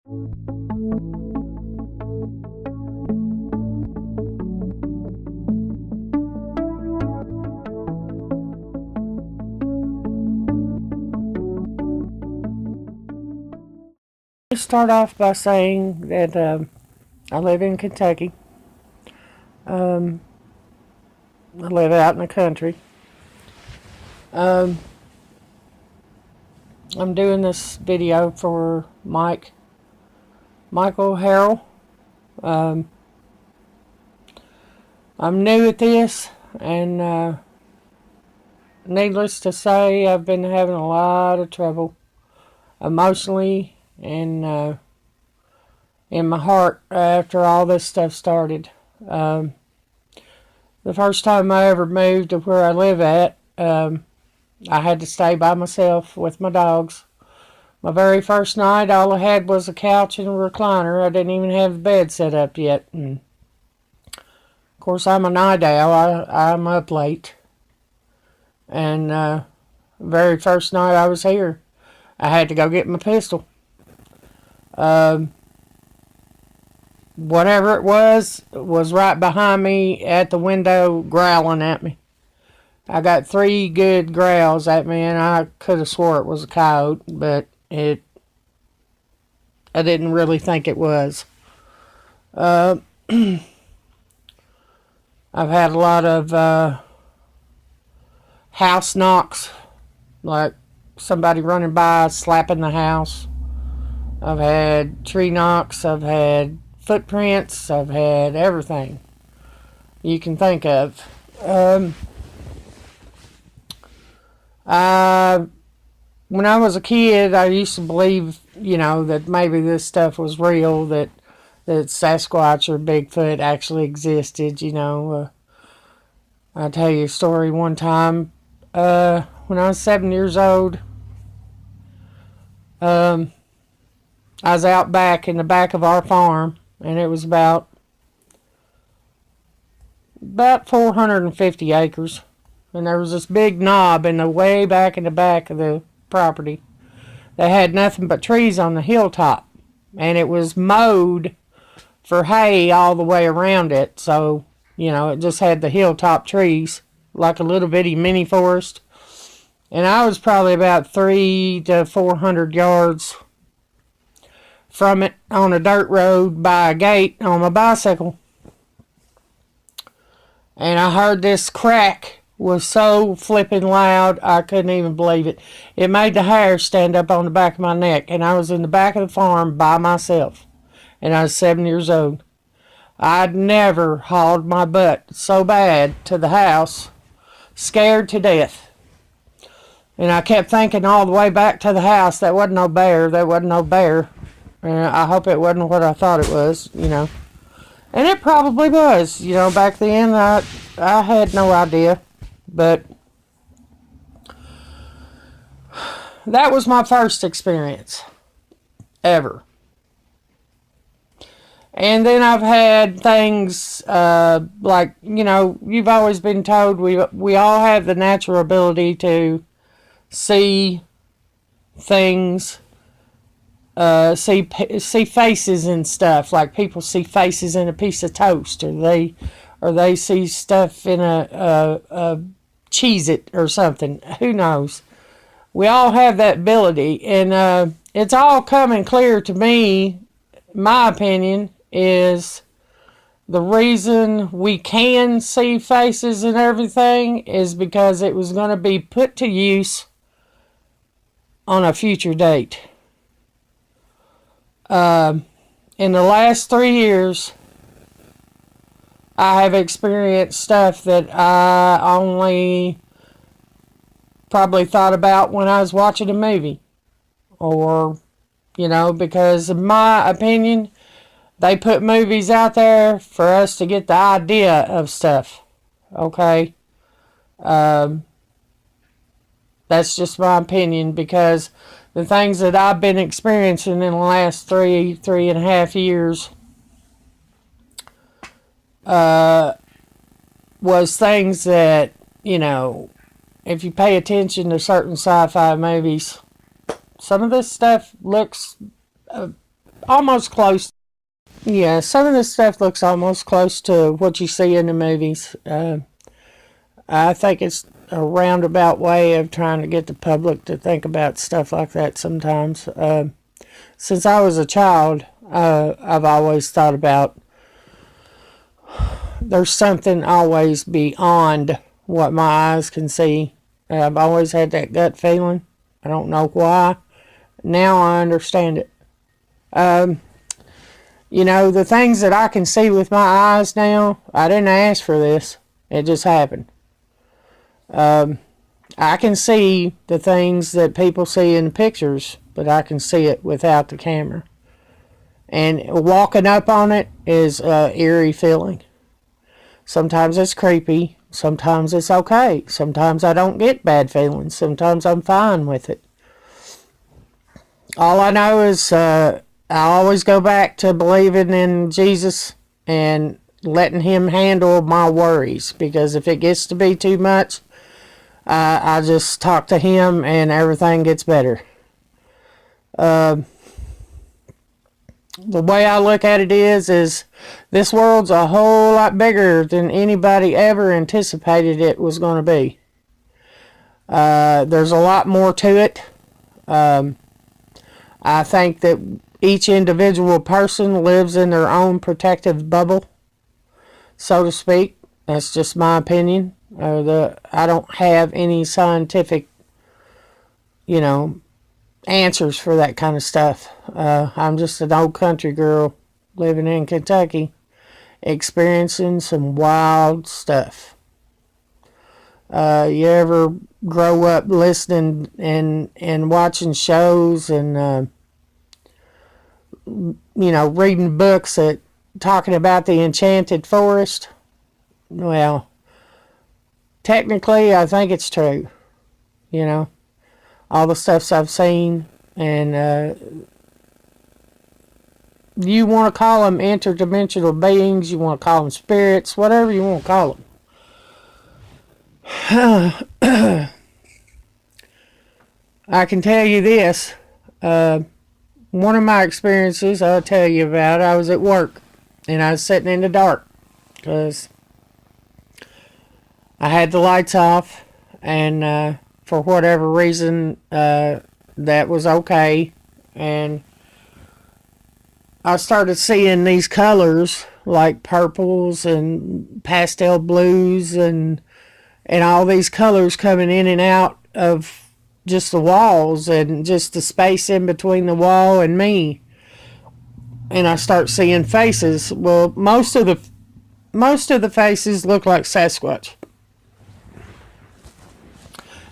Start off by saying that I live in Kentucky. I live out in the country. I'm doing this video for Michael Harrell. I'm new at this, and needless to say, I've been having a lot of trouble emotionally and in my heart after all this stuff started. The first time I ever moved to where I live at, I had to stay by myself with my dogs. My very first night, all I had was a couch and a recliner. I didn't even have the bed set up yet. And of course, I'm a night owl. I'm up late. And very first night I was here, I had to go get my pistol. Whatever it was right behind me at the window growling at me. I got 3 good growls at me, and I could have swore it was a coyote, but I didn't really think it was. I've had a lot of house knocks, like somebody running by slapping the house. I've had tree knocks, I've had footprints, I've had everything you can think of. When I was a kid, I used to believe, that maybe this stuff was real, that Sasquatch or Bigfoot actually existed, I'll tell you a story one time. When I was 7 years old, I was out back in the back of our farm, and it was about 450 acres. And there was this big knob in the way back in the back of the property that had nothing but trees on the hilltop. And it was mowed for hay all the way around it. So, it just had the hilltop trees, like a little bitty mini forest. And I was probably about 300 to 400 yards from it on a dirt road by a gate on my bicycle. And I heard this crack was so flipping loud, I couldn't even believe it. It made the hair stand up on the back of my neck, and I was in the back of the farm by myself, and I was 7 years old. I'd never hauled my butt so bad to the house, scared to death. And I kept thinking all the way back to the house, that wasn't no bear, I hope it wasn't what I thought it was, And it probably was, back then I had no idea. But that was my first experience ever. And then I've had things like, you've always been told we all have the natural ability to see things, see faces and stuff. Like people see faces in a piece of toast, or they see stuff in a Cheez-It or something. Who knows? We all have that ability, and it's all coming clear to me. My opinion is the reason we can see faces and everything is because it was going to be put to use on a future date. In the last 3 years, I have experienced stuff that I only probably thought about when I was watching a movie. Or, because in my opinion, they put movies out there for us to get the idea of stuff. Okay? That's just my opinion, because the things that I've been experiencing in the last 3.5 years was things that, if you pay attention to certain sci-fi movies, some of this stuff looks almost close. Yeah, some of this stuff looks almost close to what you see in the movies. I think it's a roundabout way of trying to get the public to think about stuff like that sometimes. Since I was a child, I've always thought about there's something always beyond what my eyes can see. I've always had that gut feeling. I don't know why. Now I understand it. The things that I can see with my eyes now, I didn't ask for this. It just happened. I can see the things that people see in the pictures, but I can see it without the camera. And walking up on it is an eerie feeling. Sometimes it's creepy. Sometimes it's okay. Sometimes I don't get bad feelings. Sometimes I'm fine with it. All I know is I always go back to believing in Jesus and letting him handle my worries. Because if it gets to be too much, I just talk to him and everything gets better. The way I look at it is this world's a whole lot bigger than anybody ever anticipated it was going to be. There's a lot more to it. I think that each individual person lives in their own protective bubble, so to speak. That's just my opinion. I don't have any scientific, answers for that kind of stuff. I'm just an old country girl living in Kentucky, experiencing some wild stuff. You ever grow up listening and watching shows and reading books that talking about the enchanted forest? Well, technically, I think it's true. All the stuffs I've seen, and you want to call them interdimensional beings, you want to call them spirits, whatever you want to call them. I can tell you this. One of my experiences I'll tell you about, I was at work, and I was sitting in the dark, because I had the lights off, and for whatever reason, that was okay. And I started seeing these colors, like purples and pastel blues and all these colors coming in and out of just the walls and just the space in between the wall and me. And I start seeing faces. Well, most of the faces look like Sasquatch.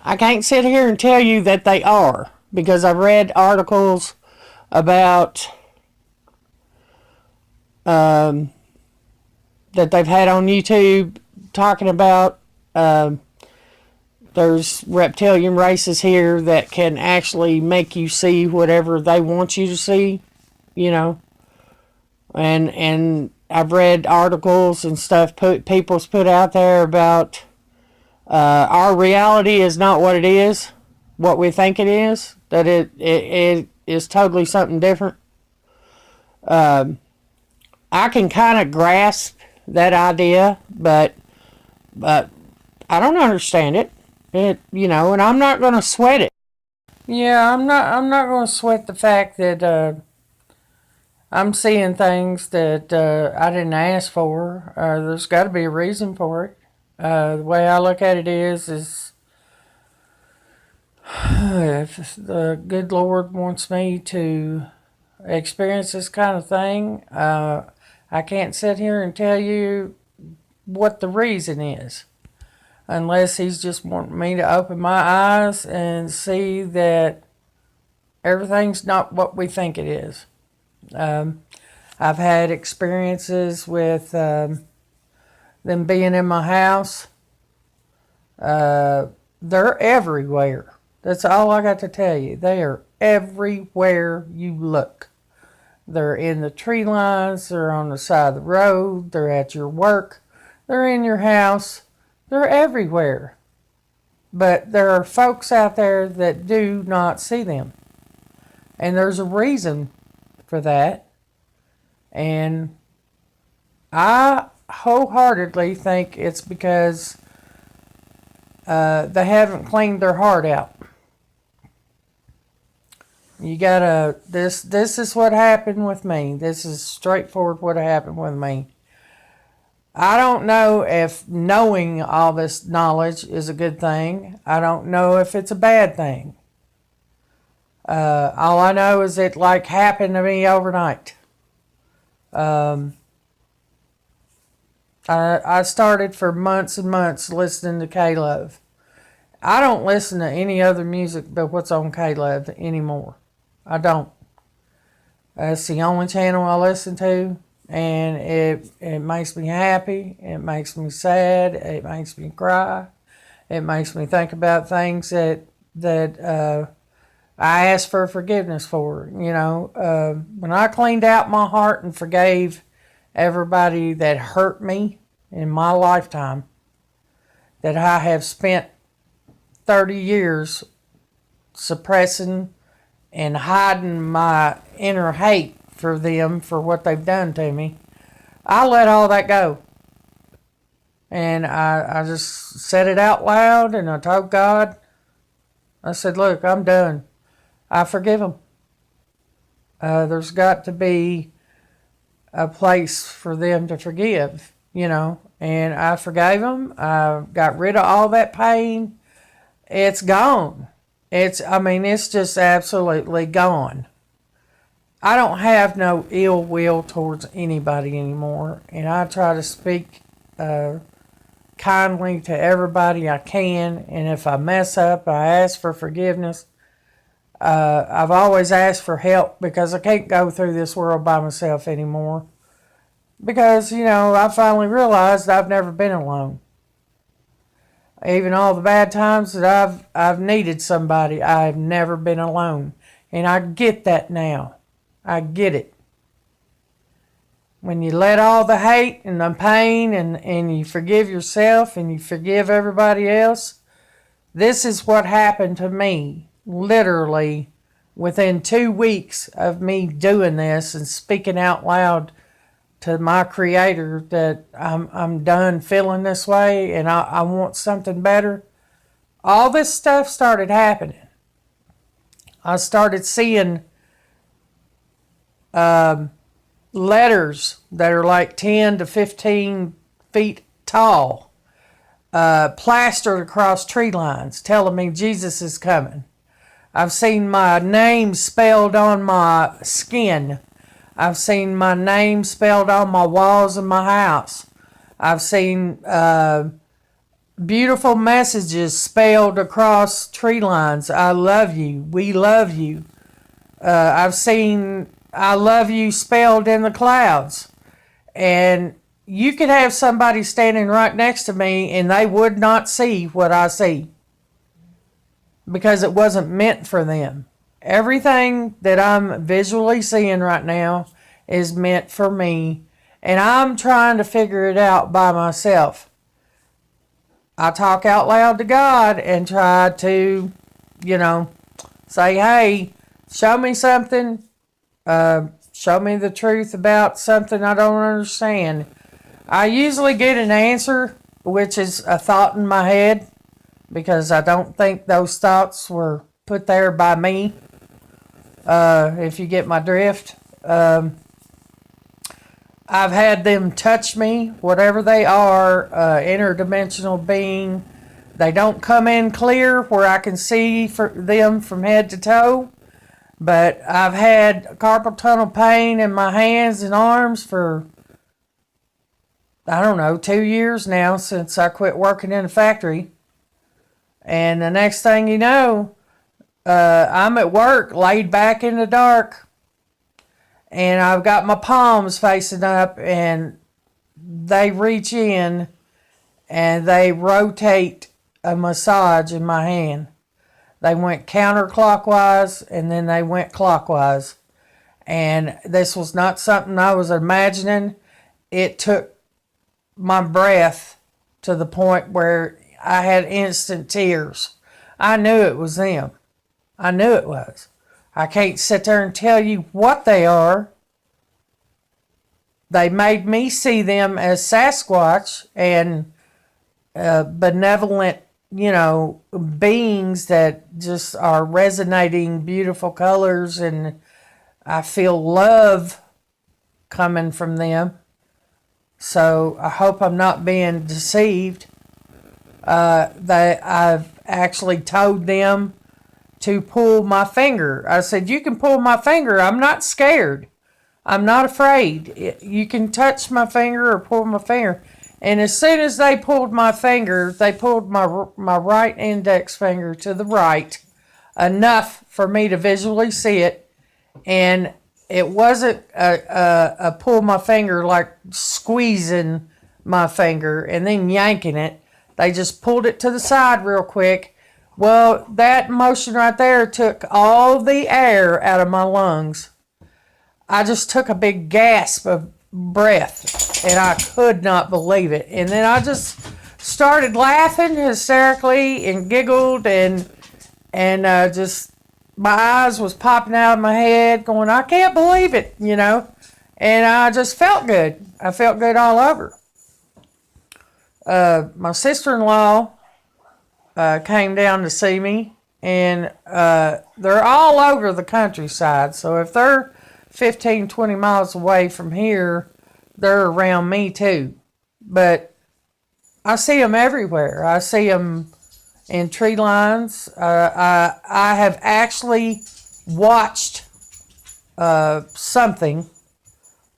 I can't sit here and tell you that they are, because I've read articles about that they've had on YouTube talking about there's reptilian races here that can actually make you see whatever they want you to see, and I've read articles and stuff people's put out there about our reality is not what it is, what we think it is, that it is totally something different. I can kind of grasp that idea, but I don't understand it. And I'm not going to sweat it. Yeah, I'm not going to sweat the fact that I'm seeing things that I didn't ask for. There's got to be a reason for it. The way I look at it is if the good Lord wants me to experience this kind of thing, I can't sit here and tell you what the reason is, unless he's just wanting me to open my eyes and see that everything's not what we think it is. I've had experiences with them being in my house. They're everywhere. That's all I got to tell you. They are everywhere you look. They're in the tree lines. They're on the side of the road. They're at your work. They're in your house. They're everywhere. But there are folks out there that do not see them. And there's a reason for that. And I wholeheartedly think it's because they haven't cleaned their heart out. You gotta, this is what happened with me. This is straightforward what happened with me. I don't know if knowing all this knowledge is a good thing. I don't know if it's a bad thing. All I know is it like happened to me overnight. I started for months and months listening to K-Love. I don't listen to any other music but what's on K-Love anymore. I don't. That's the only channel I listen to, and it makes me happy. It makes me sad. It makes me cry. It makes me think about things that I ask for forgiveness for. You know, when I cleaned out my heart and forgave everybody that hurt me in my lifetime, that I have spent 30 years suppressing and hiding my inner hate for them for what they've done to me, I let all that go. And I just said it out loud, and I told God, I said, look, I'm done. I forgive them. There's got to be a place for them to forgive, you know. And I forgave them. I got rid of all that pain. It's gone. It's just absolutely gone. I don't have no ill will towards anybody anymore. And I try to speak kindly to everybody I can. And if I mess up, I ask for forgiveness. I've always asked for help because I can't go through this world by myself anymore. Because, you know, I finally realized I've never been alone. Even all the bad times that I've needed somebody, I've never been alone. And I get that now. I get it. When you let all the hate and the pain and you forgive yourself and you forgive everybody else, this is what happened to me. Literally, within 2 weeks of me doing this and speaking out loud to my Creator that I'm done feeling this way and I want something better, all this stuff started happening. I started seeing letters that are like 10 to 15 feet tall, plastered across tree lines telling me Jesus is coming. I've seen my name spelled on my skin. I've seen my name spelled on my walls of my house. I've seen beautiful messages spelled across tree lines. I love you. We love you. I've seen I love you spelled in the clouds. And you could have somebody standing right next to me and they would not see what I see. Because it wasn't meant for them. Everything that I'm visually seeing right now is meant for me, and I'm trying to figure it out by myself. I talk out loud to God and try to, you know, say, hey, show me something, show me the truth about something I don't understand. I usually get an answer, which is a thought in my head, because I don't think those thoughts were put there by me. If you get my drift. I've had them touch me, whatever they are, interdimensional being. They don't come in clear where I can see them from head to toe. But I've had carpal tunnel pain in my hands and arms for, I don't know, 2 years now since I quit working in a factory. And the next thing you know, I'm at work, laid back in the dark, and I've got my palms facing up, and they reach in, and they rotate a massage in my hand. They went counterclockwise, and then they went clockwise. And this was not something I was imagining. It took my breath to the point where I had instant tears. I knew it was them. I knew it was. I can't sit there and tell you what they are. They made me see them as Sasquatch and benevolent, beings that just are resonating beautiful colors, and I feel love coming from them. So I hope I'm not being deceived. I've actually told them to pull my finger. I said, you can pull my finger. I'm not scared. I'm not afraid. You can touch my finger or pull my finger. And as soon as they pulled my finger, they pulled my right index finger to the right, enough for me to visually see it. And it wasn't a pull my finger like squeezing my finger and then yanking it. They just pulled it to the side real quick. Well, that motion right there took all the air out of my lungs. I just took a big gasp of breath, and I could not believe it. And then I just started laughing hysterically and giggled, and just my eyes was popping out of my head going, I can't believe it, And I just felt good. I felt good all over. My sister-in-law came down to see me, and they're all over the countryside. So if they're 15, 20 miles away from here, they're around me too. But I see them everywhere. I see them in tree lines. I have actually watched something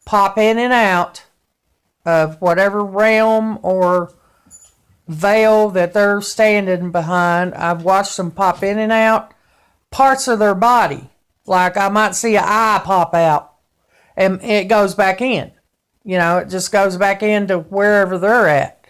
pop in and out of whatever realm or veil that they're standing behind. I've watched them pop in and out parts of their body. Like I might see an eye pop out and it goes back in. It just goes back into wherever they're at.